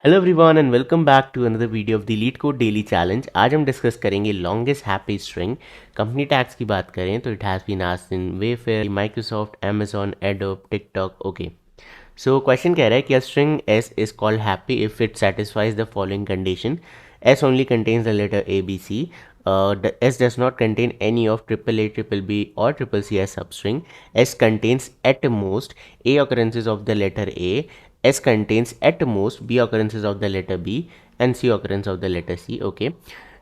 Hello everyone and welcome back to another video of the LeetCode daily challenge. आज हम discuss करेंगे longest happy string. Company tags की बात करें तो it has been asked in Wayfair, Microsoft, Amazon, Adobe, TikTok. Okay, so question कह रहा है कि a string S is called happy if it satisfies the following condition. S only contains the letter A B C. S does not contain any of triple A, triple B or triple C as substring. S contains at most A occurrences of the letter A. S contains at most B occurrences of the letter B and C occurrence of the letter C. Okay.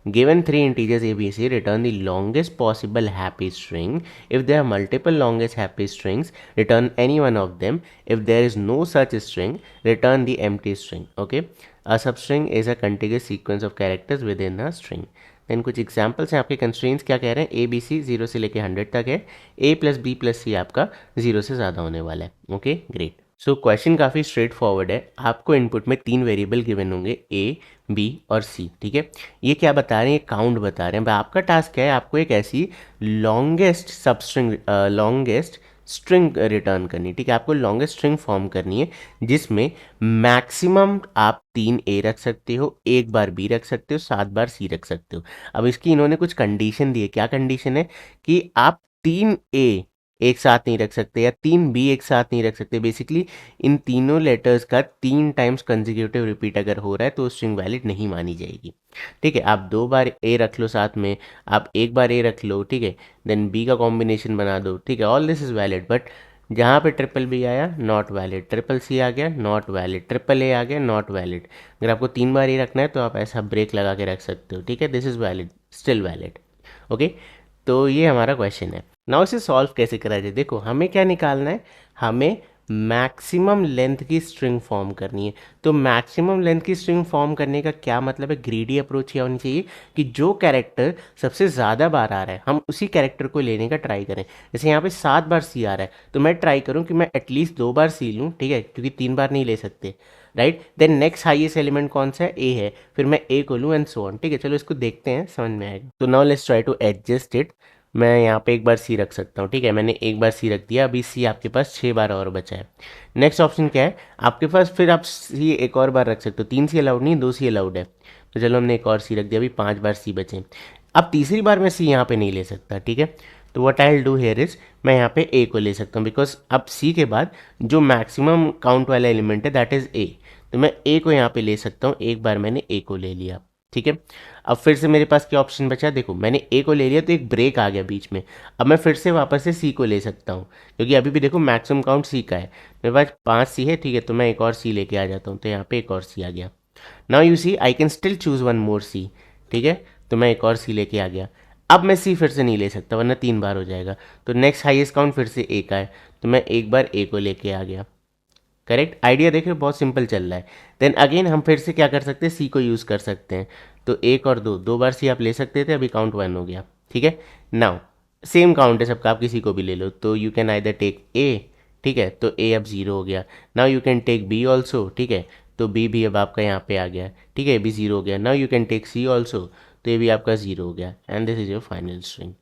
Given three integers A, B, C, return the longest possible happy string. If there are multiple longest happy strings, return any one of them. If there is no such string, return the empty string. Okay. A substring is a contiguous sequence of characters within a string. Then कुछ examples हैं आपके। Constraints क्या कह रहे हैं? ए B सी 0 से लेके 100 तक है। ए प्लस बी प्लस सी आपका 0 से ज़्यादा होने वाला है। Okay, great. सो क्वेश्चन काफ़ी स्ट्रेट फॉरवर्ड है। आपको इनपुट में 3 वेरिएबल गिवन होंगे, ए, बी और सी। ठीक है, ये क्या बता रहे हैं? ये काउंट बता रहे हैं। भाई आपका टास्क क्या है? आपको एक ऐसी longest substring longest string return करनी। ठीक है, आपको लॉन्गेस्ट स्ट्रिंग फॉर्म करनी है जिसमें मैक्सिमम आप 3 ए रख सकते हो, एक बार बी रख सकते हो, 7 बार सी रख सकते हो। अब इसकी इन्होंने कुछ कंडीशन दी है। क्या कंडीशन है? कि आप 3 ए एक साथ नहीं रख सकते या 3 बी एक साथ नहीं रख सकते। बेसिकली इन तीनों लेटर्स का 3 टाइम्स कंसेक्यूटिव रिपीट अगर हो रहा है तो स्ट्रिंग वैलिड नहीं मानी जाएगी। ठीक है, आप 2 बार ए रख लो साथ में, आप एक बार ए रख लो, ठीक है, देन बी का कॉम्बिनेशन बना दो, ठीक है, all this is valid. But जहाँ पे ट्रिपल बी आया नॉट वैलिड, ट्रिपल सी आ गया नॉट वैलिड, ट्रिपल ए आ गया नॉट वैलिड। अगर आपको 3 बार ए रखना है तो आप ऐसा ब्रेक लगा के रख सकते हो। ठीक है, this is valid, still valid. Okay, तो ये हमारा क्वेश्चन है। नाउ इसे सॉल्व कैसे करा जाए? देखो, हमें क्या निकालना है? हमें मैक्सिमम लेंथ की स्ट्रिंग फॉर्म करनी है। तो मैक्सिमम लेंथ की स्ट्रिंग फॉर्म करने का क्या मतलब है? ग्रीडी अप्रोच क्या होनी चाहिए कि जो कैरेक्टर सबसे ज़्यादा बार आ रहा है हम उसी कैरेक्टर को लेने का ट्राई करें। जैसे यहाँ पे 7 बार सी आ रहा है तो मैं ट्राई करूँ कि मैं एटलीस्ट 2 बार सी लूँ, ठीक है, क्योंकि 3 बार नहीं ले सकते, right. Then next highest element कौन सा है? ए है, फिर मैं ए को लूँ एंड सो ऑन। ठीक है, चलो इसको देखते हैं, समझ में आएगा। तो now let's try to adjust it. मैं यहाँ पे एक बार सी रख सकता हूँ, ठीक है, मैंने एक बार सी रख दिया। अभी सी आपके पास 6 बार और बचा है। नेक्स्ट ऑप्शन क्या है आपके पास? फिर आप सी एक और बार रख सकते हो। 3 सी अलाउड नहीं, 2 सी अलाउड है। तो चलो हमने एक और सी रख दिया, अभी 5 बार सी बचे। अब तीसरी बार मैं सी यहाँ पे नहीं ले सकता, ठीक है। तो what I will do here is, मैं यहाँ पे ए को ले सकता हूँ, बिकॉज अब सी के बाद जो मैक्सिमम काउंट वाला एलिमेंट है दैट इज ए। तो मैं ए को यहाँ पे ले सकता हूँ। एक बार मैंने ए को ले लिया, ठीक है। अब फिर से मेरे पास क्या ऑप्शन बचा? देखो, मैंने ए को ले लिया तो एक ब्रेक आ गया बीच में। अब मैं फिर से वापस से सी को ले सकता हूँ, क्योंकि अभी भी देखो मैक्सिमम काउंट सी का है। मेरे पास 5 सी है, ठीक है, तो मैं एक और सी लेके आ जाता हूँ। तो यहाँ पे एक और सी आ गया। Now you see I can still choose one more C, ठीक है। तो मैं एक और सी लेके आ गया। अब मैं सी फिर से नहीं ले सकता वरना 3 बार हो जाएगा। तो नेक्स्ट हाईएस्ट काउंट फिर से ए का है, तो मैं एक बार ए को लेके आ गया। करेक्ट आइडिया देखिए, बहुत सिंपल चल रहा है। देन अगेन हम फिर से क्या कर सकते हैं? सी को यूज़ कर सकते हैं। तो एक और दो बार सी आप ले सकते थे, अभी काउंट 1 हो गया, ठीक है। नाउ सेम काउंट है सबका, आप किसी को भी ले लो। तो you can either take A, ठीक है, तो ए अब 0 हो गया। Now you can take B also, ठीक है, तो बी भी अब आपका यहाँ पे आ गया, ठीक है, बी 0 हो गया। Now you can take C also, तो ये भी आपका 0 हो गया। And this is your final string,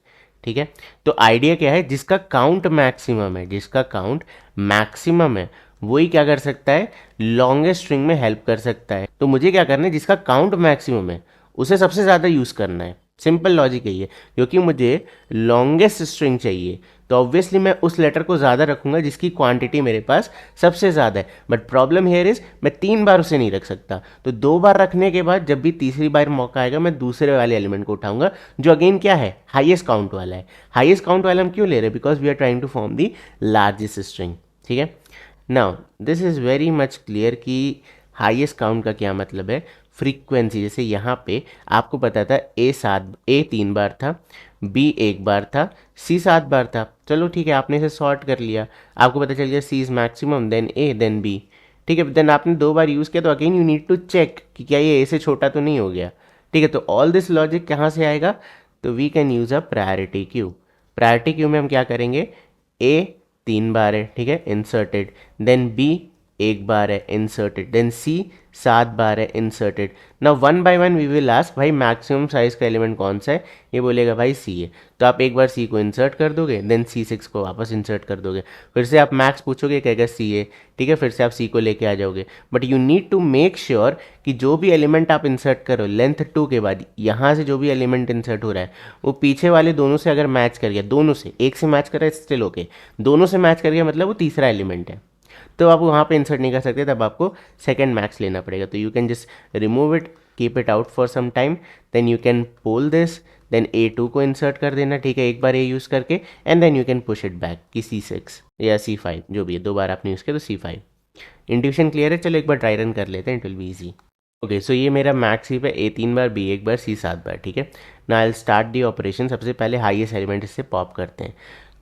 ठीक है। तो आइडिया क्या है? जिसका काउंट मैक्सिमम है, जिसका काउंट मैक्सिमम है वही क्या कर सकता है? लॉन्गेस्ट स्ट्रिंग में हेल्प कर सकता है। तो मुझे क्या करना है? जिसका काउंट मैक्सिमम है उसे सबसे ज़्यादा यूज़ करना है। सिंपल लॉजिक यही है, क्योंकि मुझे लॉन्गेस्ट स्ट्रिंग चाहिए तो ऑब्वियसली मैं उस लेटर को ज़्यादा रखूंगा जिसकी क्वांटिटी मेरे पास सबसे ज़्यादा है। बट प्रॉब्लम हेयर इज मैं 3 बार उसे नहीं रख सकता। तो 2 बार रखने के बाद जब भी तीसरी बार मौका आएगा मैं दूसरे वाले एलिमेंट को उठाऊंगा, जो अगेन क्या है? हाईएस्ट काउंट वाला है। हाईएस्ट काउंट वाला हम क्यों ले रहे हैं? Because we are trying to form the largest string, ठीक है। Now this is very much clear कि हाईएस्ट काउंट का क्या मतलब है। फ्रीक्वेंसी, जैसे यहाँ पे आपको पता था ए 3 बार था, बी 1 बार था, सी 7 बार था। चलो ठीक है, आपने इसे सॉर्ट कर लिया, आपको पता चल गया C is maximum, then A, then B, ठीक है। देन आपने 2 बार यूज़ किया तो again you need to check कि क्या ये ए से छोटा तो नहीं हो गया, ठीक है। तो ऑल दिस लॉजिक कहाँ से आएगा? तो we can use a priority queue. Priority queue में हम क्या करेंगे? ए 3 बार है, ठीक है, इंसर्टेड, देन बी एक बार है इंसर्टेड, देन सी 7 बार है inserted. Now one by one we will ask भाई मैक्सिमम साइज का एलिमेंट कौन सा है, ये बोलेगा भाई सी है, तो आप एक बार सी को इंसर्ट कर दोगे, देन C6 को वापस इंसर्ट कर दोगे, फिर से आप मैक्स पूछोगे कहेगा सी है, ठीक है, फिर से आप सी को लेके आ जाओगे। But you need to make sure कि जो भी एलिमेंट आप इंसर्ट करो लेंथ 2 के बाद यहाँ से जो भी एलिमेंट इंसर्ट हो रहा है वो पीछे वाले दोनों से अगर मैच कर गया, दोनों से, एक से मैच कर रहा है स्टिल ओके, दोनों से मैच कर गया मतलब वो तीसरा एलिमेंट है, तो आप वहाँ पे इंसर्ट नहीं कर सकते, तब आपको सेकंड मैक्स लेना पड़ेगा। तो you can just remove it, keep it out for some time, then you can poll this, then A2 को इंसर्ट कर देना, ठीक है, एक बार A यूज़ करके, and then you can push it back कि C6 या C5 जो भी है, दो बार आपने यूज़ किया तो C5। इंट्यूशन क्लियर है? चलो एक बार ट्राई रन कर लेते हैं, it will be easy. Okay, so ये मेरा मैक्स ही पे A 3 bar, B 1 bar, C 7 बार, ठीक है। ना आई स्टार्ट दी ऑपरेशन, सबसे पहले हाईएस्ट एलिमेंट इससे पॉप करते हैं,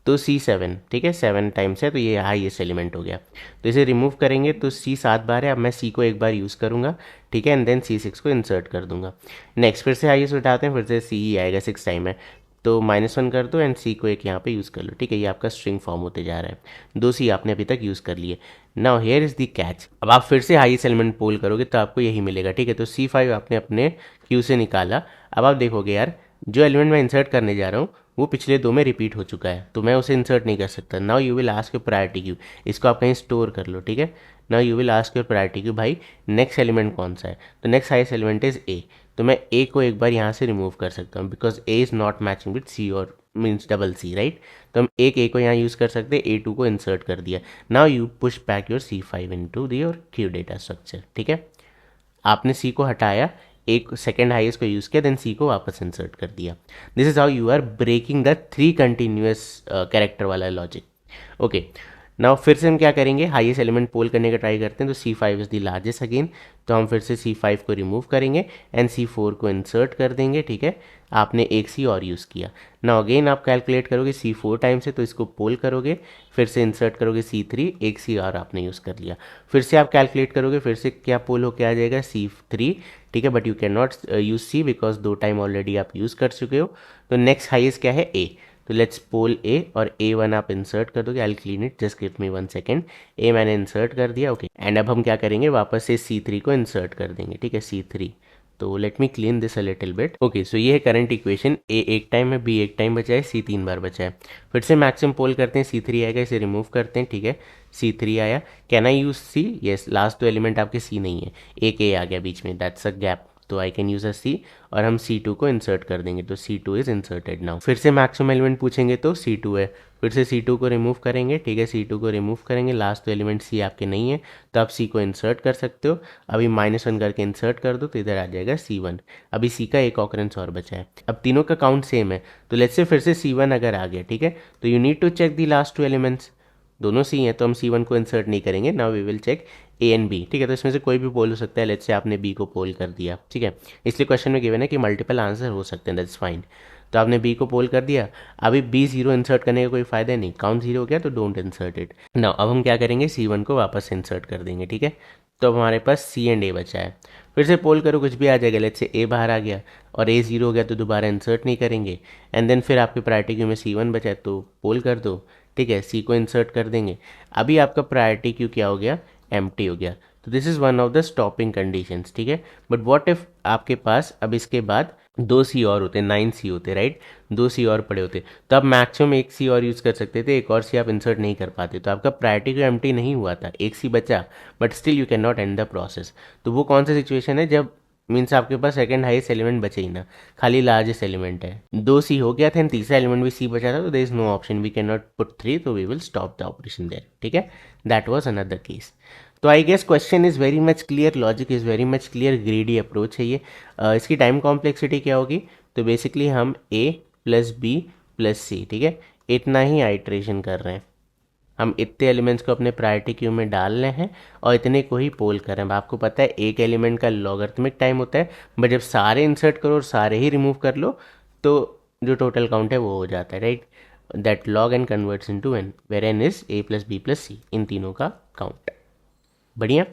तो C7, ठीक है, 7 टाइम्स है तो ये हाईएस्ट एलिमेंट हो गया, तो इसे रिमूव करेंगे तो C 7 बार है, अब मैं C को एक बार यूज़ करूँगा, ठीक है, एंड देन C6 को इंसर्ट कर दूंगा। नेक्स्ट फिर से हाईएस्ट उठाते हैं, फिर से C ही आएगा, 6 टाइम है, तो -1 कर दो एंड C को एक यहाँ पे यूज़ कर लो, ठीक है, ये आपका स्ट्रिंग फॉर्म होते जा रहा है, 2 C आपने अभी तक यूज़ कर लिए। Now here is the catch, अब आप फिर से हाईएस्ट एलिमेंट पोल करोगे तो आपको यही मिलेगा, ठीक है, तो C5 आपने अपने क्यू से निकाला, अब आप देखोगे यार जो एलिमेंट मैं इंसर्ट करने जा रहा हूँ वो पिछले दो में रिपीट हो चुका है, तो मैं उसे इंसर्ट नहीं कर सकता। Now you will ask your priority queue, इसको आप कहीं स्टोर कर लो, ठीक है। Now you will ask your priority queue, भाई नेक्स्ट एलिमेंट कौन सा है, तो next highest element is a, तो मैं ए को एक बार यहाँ से रिमूव कर सकता हूँ because A is not matching with C और मीन्स डबल सी, राइट, तो हम एक ए को यहाँ यूज़ कर सकते हैं, A2 को इंसर्ट कर दिया। Now you push back your C5 into your queue data structure, ठीक है, आपने सी को हटाया, एक सेकेंड हाईएस्ट को यूज़ किया, देन सी को वापस इंसर्ट कर दिया। This is how you are breaking the 3 continuous character वाला लॉजिक। ओके, नाउ फिर से हम क्या करेंगे, हाईएस्ट एलिमेंट पोल करने का ट्राई करते हैं, तो C5 is the largest again, तो हम फिर से C5 को रिमूव करेंगे एंड C4 को इंसर्ट कर देंगे, ठीक है, आपने एक सी और यूज़ किया। नाउ अगेन आप कैलकुलेट करोगे C4 टाइम से, तो इसको पोल करोगे, फिर से इंसर्ट करोगे C3, एक सी और आपने यूज़ कर लिया, फिर से आप कैलकुलेट करोगे, फिर से क्या पोल होके आ जाएगा C3, ठीक है, but you can not use C because 2 time already आप यूज़ कर चुके हो। तो नेक्स्ट हाईएस्ट क्या है, A, तो लेट्स पोल A, और A1 आप इंसर्ट कर दोगे, I will clean it, just give me 1 second. A मैंने इंसर्ट कर दिया, ओके, एंड अब हम क्या करेंगे, वापस से C3 को इंसर्ट कर देंगे, ठीक है, C3, तो let me clean this a little bit. Okay, so ये है करंट इक्वेशन, A एक टाइम है, B एक टाइम बचा है, C 3 बार बचा है। फिर से मैक्सिमम पोल करते हैं, C3 आएगा, इसे रिमूव करते हैं, ठीक है, C3 आया, can I use C, yes, last 2 element आपके C नहीं है, एक A आ गया बीच में, दैट्स अ गैप, तो I can use a C, और हम C2 को इंसर्ट कर देंगे, तो C2 इज इंसर्टेड। नाउ फिर से मैक्सिमम एलिमेंट पूछेंगे तो C2 है, फिर से C2 को रिमूव करेंगे, ठीक है, C2 को रिमूव करेंगे, लास्ट 2 एलिमेंट C आपके नहीं है, तो आप C को इंसर्ट कर सकते हो, अभी -1 करके इंसर्ट कर दो तो इधर आ जाएगा C1, अभी C का एक ऑकरेंस और बचा है, अब तीनों का काउंट सेम है, तो लेट्स से फिर से C1 अगर आ गया, ठीक है, तो you need to check the last 2 elements, दोनों सी हैं तो हम C1 को इंसर्ट नहीं करेंगे। Now we will check A and B, ठीक है, तो इसमें से कोई भी पोल हो सकता है, लेट्स से आपने B को पोल कर दिया, ठीक है, इसलिए क्वेश्चन में गिवन है कि मल्टीपल आंसर हो सकते हैं, दैट्स फाइन, तो आपने B को पोल कर दिया, अभी B 0 इंसर्ट करने का कोई फायदा नहीं, काउंट 0 हो गया तो डोंट इंसर्ट इट। नाउ अब हम क्या करेंगे, C1 को वापस इंसर्ट कर देंगे, ठीक है, तो अब हमारे पास C एंड A बचा है, फिर से पोल करो, कुछ भी आ जाएगा, लेट्स से A बाहर आ गया और A 0 हो गया तो दोबारा इंसर्ट नहीं करेंगे, एंड देन फिर आपकी प्रायोरिटी क्यू में C1 बचा है तो पोल कर दो, ठीक है, C को इंसर्ट कर देंगे, अभी आपका प्रायोरिटी क्यू क्या हो गया, एम्प्टी हो गया, तो this is one of the stopping conditions, ठीक है। बट व्हाट इफ आपके पास अब इसके बाद 2 C और होते, 9 C होते, राइट, 2 C और पड़े होते, तो आप मैक्सिमम एक C और यूज़ कर सकते थे, एक और C आप इंसर्ट नहीं कर पाते, तो आपका प्रायोरिटी क्यू एम्प्टी नहीं हुआ था, एक C बचा, but still you can not and the process. तो वो कौन सा सिचुएशन है, जब मीन्स आपके पास सेकंड हाईएस्ट एलिमेंट बचे ही ना, खाली लार्जेस्ट एलिमेंट है, 2 C हो गया था एंड तीसरा एलिमेंट भी C बचा था, तो there is no option, we can not put 3, तो we will stop the operation there, ठीक है, दैट वाज अनदर केस। तो I guess question is very much clear, logic is very much clear, greedy approach है ये। इसकी time complexity क्या होगी, तो बेसिकली हम A plus B plus C, ठीक है, इतना ही आइट्रेशन कर रहे हैं, हम इतने एलिमेंट्स को अपने प्रायोरिटी क्यू में डाल रहे हैं और इतने को ही पोल कर रहे हैं। आपको पता है एक एलिमेंट का लॉगरिथमिक टाइम होता है, बट जब सारे इंसर्ट करो और सारे ही रिमूव कर लो तो जो टोटल काउंट है वो हो जाता है, right, that log n converts into n, where n is A plus B plus C, इन तीनों का काउंट। बढ़िया,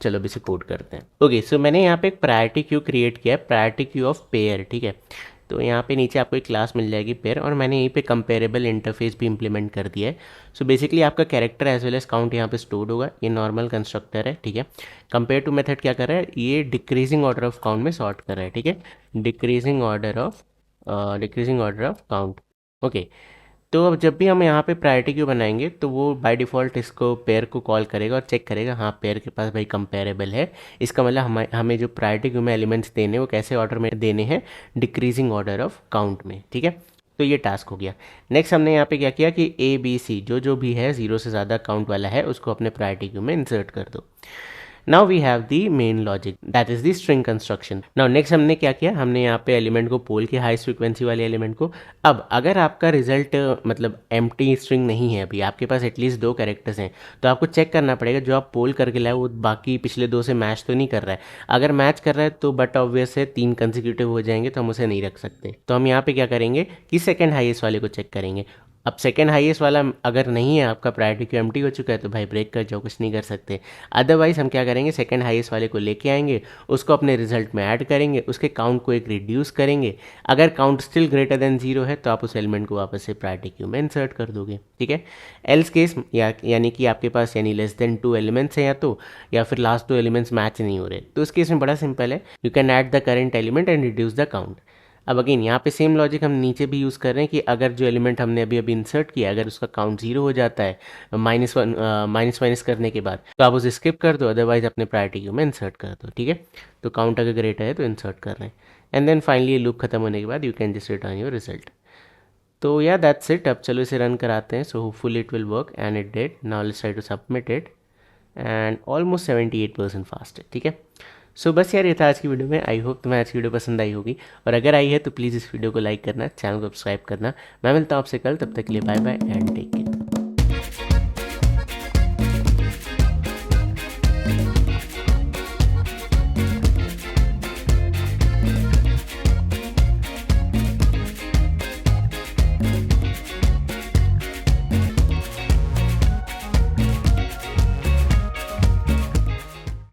चलो अब इसे कोड करते हैं। ओके, सो मैंने यहाँ पे एक प्रायोरिटी क्यू क्रिएट किया है, प्रायोरिटी क्यू ऑफ पेयर, ठीक है। तो यहाँ पे नीचे आपको एक क्लास मिल जाएगी पेयर, और मैंने यहीं पे कंपेरेबल इंटरफेस भी इंप्लीमेंट कर दिया है। सो बेसिकली आपका character as well as count यहाँ पे स्टोर्ड होगा। ये नॉर्मल कंस्ट्रक्टर है, ठीक है। कंपेयर टू मेथड क्या कर रहा है, ये डिक्रीजिंग ऑर्डर ऑफ काउंट में सॉर्ट कर रहा है, ठीक है। Decreasing order of count, okay. तो अब जब भी हम यहाँ पे प्रायोरिटी क्यू बनाएंगे तो वो बाय डिफ़ॉल्ट इसको पेयर को कॉल करेगा और चेक करेगा, हाँ पेयर के पास भाई कंपेरेबल है। इसका मतलब हमें जो प्रायोरिटी क्यू में एलिमेंट्स देने वो कैसे ऑर्डर में देने हैं, डिक्रीजिंग ऑर्डर ऑफ काउंट में, ठीक है। तो ये टास्क हो गया। नेक्स्ट हमने यहाँ पे क्या किया कि ए बी सी जो जो भी है 0 से ज़्यादा काउंट वाला है उसको अपने प्रायोरिटी क्यू में इंसर्ट कर दो। Now we have the main logic that is the string construction. Now next हमने क्या किया, हमने यहाँ पे एलिमेंट को पोल किया, हाई फ्रीक्वेंसी वाले एलिमेंट को। अब अगर आपका रिजल्ट मतलब एम्प्टी स्ट्रिंग नहीं है, अभी आपके पास एटलीस्ट 2 कैरेक्टर्स हैं, तो आपको चेक करना पड़ेगा जो आप पोल करके लाए वो बाकी पिछले 2 से मैच तो नहीं कर रहा है। अगर मैच कर रहा है तो बट ऑब्वियस है 3 कंसेक्यूटिव हो जाएंगे, तो हम उसे नहीं रख सकते। तो हम यहाँ पे क्या करेंगे कि सेकंड हाईएस्ट वाले को चेक करेंगे। अब सेकंड हाईएस्ट वाला अगर नहीं है, आपका प्रायोरिटी क्यू एम्प्टी हो चुका है, तो भाई ब्रेक कर जाओ, कुछ नहीं कर सकते। अदरवाइज हम क्या करेंगे, सेकंड हाईएस्ट वाले को लेके आएंगे, उसको अपने रिजल्ट में ऐड करेंगे, उसके काउंट को एक रिड्यूस करेंगे। अगर काउंट स्टिल ग्रेटर देन 0 है तो आप उस एलिमेंट को वापस से प्रायोरिटी क्यू में इंसर्ट कर दोगे, ठीक है। एल्स केस यानी कि आपके पास यानी लेस देन 2 एलिमेंट्स हैं या फिर लास्ट 2 एलिमेंट्स मैच नहीं हो रहे, तो उस केस में बड़ा सिंपल है, you can add the current element and reduce the count. अब अगेन यहाँ पे सेम लॉजिक हम नीचे भी यूज़ कर रहे हैं कि अगर जो एलिमेंट हमने अभी अभी इंसर्ट किया अगर उसका काउंट 0 हो जाता है माइनस करने के बाद, तो आप उसे स्किप कर दो, अदरवाइज अपने प्रायोरिटी क्यू में इंसर्ट कर दो, ठीक है। तो काउंट अगर ग्रेटर है तो इंसर्ट कर रहे हैं, एंड देन फाइनली ये लूप खत्म होने के बाद you can just return your result. तो या दैट्स इट। अब चलो इसे रन कराते हैं। So hopefully it will work and it did. Now let's try to submit it and almost 78% fast है, ठीक है। सो बस यार ये था आज की वीडियो में। आई होप तुम्हें आज की वीडियो पसंद आई होगी, और अगर आई है तो प्लीज़ इस वीडियो को लाइक करना, चैनल को सब्सक्राइब करना। मैं मिलता हूँ आपसे कल, तब तक के लिए bye bye and take care.